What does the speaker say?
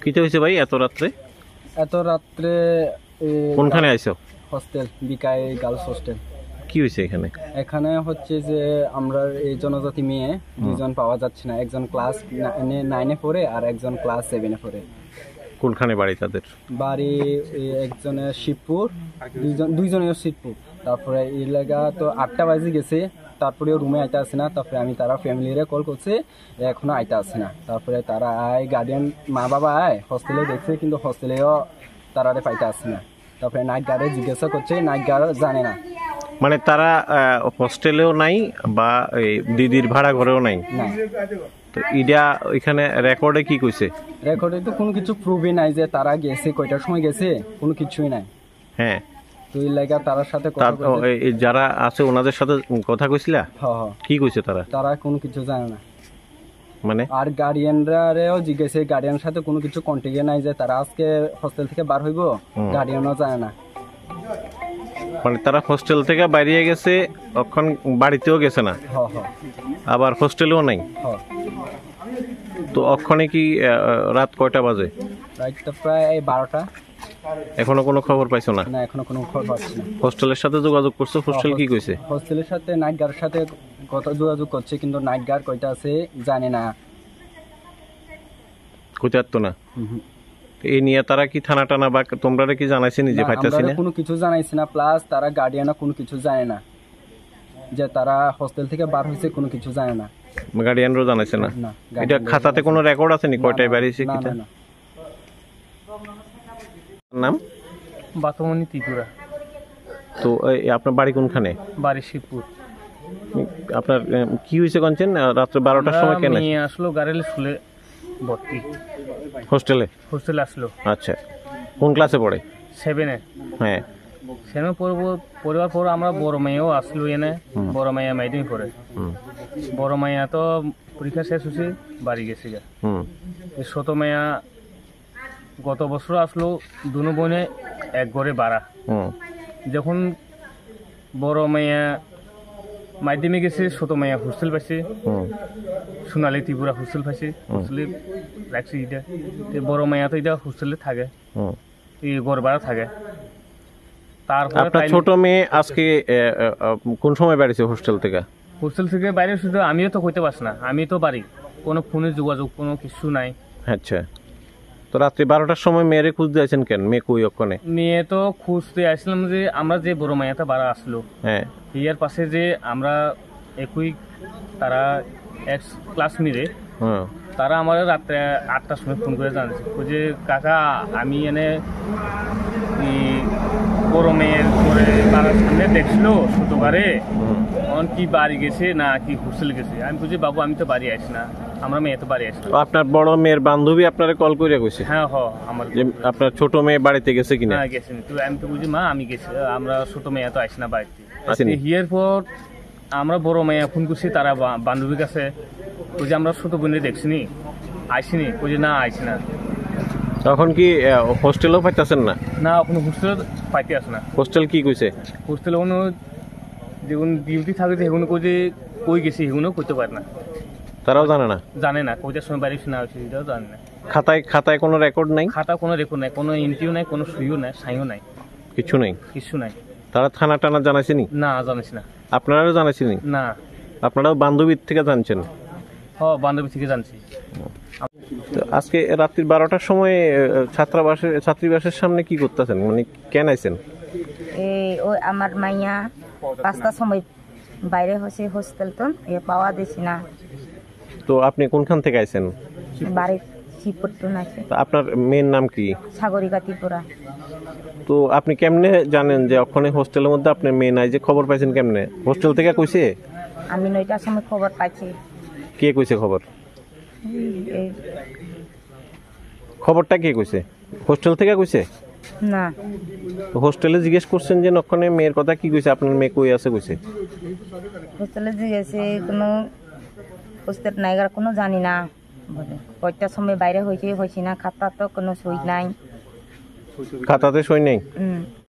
কিতে হয়েছে ভাই এত রাত্রে? এত রাত্রে কোনখানে আইছো? হোস্টেল বিকাই গার্লস হোস্টেল। কি হয়েছে এখানে? এখানে হচ্ছে যে আমরা এই জনজাতি মেয়ে দুজন পাওয়া যাচ্ছে না, একজন ক্লাস 9-এ পড়ে আর একজন ক্লাস 7-এ পড়ে। কোনখানে বাড়ি তাদের? বাড়ি একজনের শিবপুর, দুইজনের শিবপুর। তারপরে এই লাগা তো 8টা বাজে গেছে, তারপরে রুমে আইতে আসে না। তারপরে আমি তারা ফ্যামিলিরে কল করছে, এখনো আইতে আসে না। তারপরে তারা আয় গার্ডিয়ান মা বাবা আয় হস্টেলে দেখছে, কিন্তু হস্টেলেও তারারে পাইতে আসে না। তারপরে নাইট গার্ডে জিজ্ঞাসা করছে, নাইট গার্ড জানে না। মানে তারা হোস্টেলেও নাই বা দিদির ভাড়া ঘরেও নাই? না। তো ইডা এখানে রেকর্ডে কি কইছে? রেকর্ডে তো কোনো কিছু প্রুভই নাই যে তারা গেছে, কয়টার সময় গেছে, কোনো কিছুই নাই। হ্যাঁ, তো এই লাগা তার সাথে কথা বলতে, যারা আছে ওনাদের সাথে কথা কইছিলা? হ্যাঁ। কি কইছে তারা? তারা কোনো কিছু জানে না। মানে আর গার্ডিয়ানরাও জিজ্ঞেসে, গার্ডিয়ানের সাথে কোনো কিছু কন্ট্যাক্টে নাই যে তারা আজকে হোস্টেল থেকে বার হইব, গার্ডিয়ানও জানে না। মানে তারা হোস্টেল থেকে বাইরে গেছে, তখন বাড়িতেও গেছে না, আবার হোস্টেলেও নাই। তো অক্ষণে কি রাত কয়টা বাজে? রাতটা প্রায় 12টা। এখনো কোনো খবর পাইছো না? না, এখনো কোনো খবর পাচ্ছি না। হোস্টেলের সাথে যোগাযোগ করছো? হোস্টেল কি কইছে? হোস্টেলের সাথে নাইট গার্ডের সাথে কথা যোগাযোগ করছে, কিন্তু নাইট গার্ড কয়টা আছে জানে না, কইতে পারতো না। এই নিয়ে তারা কি থানা টানা বা তোমরা কি জানাইছে নিজে পাইতাছি না? কোনো কিছু জানাইছে না। প্লাস তারা গার্ডিয়ানও কোনো কিছু জানে না যে তারা হোস্টেল থেকে বার হয়েছে, কোনো কিছু জানে না। গার্ডিয়ানরও জানাইছে না? এটা খাতাতে কোনো রেকর্ড আছে নি কয়টায় বাড়িছে কিটা? নাম? বাতমণি ত্রিপুরা। তো আপনার বাড়ি কোনখানে? বাড়ি শিবপুর। আপনার কি হয়েছে কনছেন রাত্রে 12টার সময়? কেন আসলো? গাড়িলে শুলে ভর্তি হোস্টেলে আসলো। আচ্ছা, কোন ক্লাসে পড়ে? 7-এ। হ্যাঁ, সেখানে পরিবার পর আমরা বড় মেয়েও আসলো এনে। বড় মেয়ে মাইডিং পড়ে। বড় মেয়া তো পরীক্ষা শেষ হয়েছে, বাড়ি গেছে গা। ছোট মেয়া গত বছর আসলো, দুনো বোনে এক ঘরে বাড়া। যখন বড় মেয়া মাধ্যমিক গেছে, ছোট মেয়া হোস্টেল পাইছে, সোনালী ত্রিপুরা হোস্টেল পাইছে। হোস্টেলে রাখছে এটা। বড় মেয়া তো এটা হোস্টেলে থাকে, ঘর ভাড়া থাকে। তারপরে আপনার ছোট মেয়ে আজকে কোন সময় বাড়িছে হোস্টেল থেকে? হোস্টেল থেকে বাইরে শুধু আমিও তো কইতে পারছি না, আমি তো বাড়ি, কোনো ফোনে যোগাযোগ কোনো কিছু নাই। আচ্ছা, তো রাত্রি 12টার সময় মেয়েরে খুঁজতে আছেন কেন? মেয়ে কই ওখানে? মেয়ে তো খুঁজতে আসলাম যে আমরা যে বড় মাইয়াটা বাড়া আসলো, হ্যাঁ, ইয়ার পাশে যে আমরা একই তারা এক ক্লাস মিলে, তারা আমার রাত্রে 8টার সময় ফোন করে জানছে যে কাকা আমি এনে বড় মেয়ের করে বাড়ার সামনে দেখছিল ছোট ঘরে, কি বাড়ি গেছে না কি হোস্টেল গেছে। আমি বুঝি বাবু আমি তো বাড়ি আসি না, আমরা মেয়ে তো বাড়ি আসি না। আপনার বড় মেয়ের বান্ধবী আপনারে কল করে কইছে? হ্যাঁ, আমার আপনার ছোট মেয়ে বাড়িতে গেছে কিনা? হ্যাঁ, গেছে। তো আমি তো বুঝি মা আমি গেছি, আমরা ছোট মেয়ে তো আসি না বাড়িতে। হিয়ার পর আমরা বড় মেয়ে ফোন করছি তারা বান্ধবীর কাছে, ওই যে আমরা ছোট বোনের দেখছিনি, আইসিনি, ওই যে না আইসি না। তখন কি হোস্টেলও পাইতেছেন না? না, কোনো হোস্টেল পাইতে আসে না। হোস্টেল কি কইছে? হোস্টেল কোনো যেগুলো ডিউটি থাকে সেগুলো কই গেছি সেগুলো করতে পারে না। তারাও জানে না কইটার সময় বাড়ি শোনা হয়েছে এটাও জানে না। খাতায় কোনো রেকর্ড নাই? খাতা কোনো রেকর্ড নাই, কোনো এন্ট্রিও নাই, কোনো সইও নাই, সাইও নাই, কিছু নাই। তারা থানা টানা জানাইছেনি? না, জানাইছি না। আপনারাও জানাইছেনি? না। আপনারাও বান্ধবীর থেকে জানছেন? হ্যাঁ, বান্ধবী থেকে জানছি। আজকে রাত্রি 12টার সময় ছাত্রীবাসের সামনে কি করতেছেন, মানে কেন আইছেন? ওই আমার মাইয়া 5টার সময় বাইরে হয়েছে হোস্টেল, তো পাওয়া দিছি না। তো আপনি কোনখান থেকে আইছেন? বাড়ি শিবপুর আছে। আপনার মেয়ের নাম কি? সাগরিকা ত্রিপুরা। তো আপনি কেমনে জানেন যে ওখানে হোস্টেলের মধ্যে আপনার মেয়ে নাই? যে খবর পাইছেন কেমনে? হোস্টেল থেকে কইছে? আমি 9টার সময় খবর পাইছি। কে কইছে খবর? খবরটা কে কইছে? হোস্টেল থেকে কইছে? না, হোস্টেলে জিজ্ঞেস করছেন যে ওখানে মেয়ের কথা কি কইছে? আপনার মেয়ে কই আছে কইছে? হোস্টেলে জিজ্ঞেসে কোনো হোস্টেল নাইগার কোনো জানি না বলে। কয়টার সময় বাইরে হয়েছে না, খাতা তো কোনো সই নাই। খাতাতে সই নাই?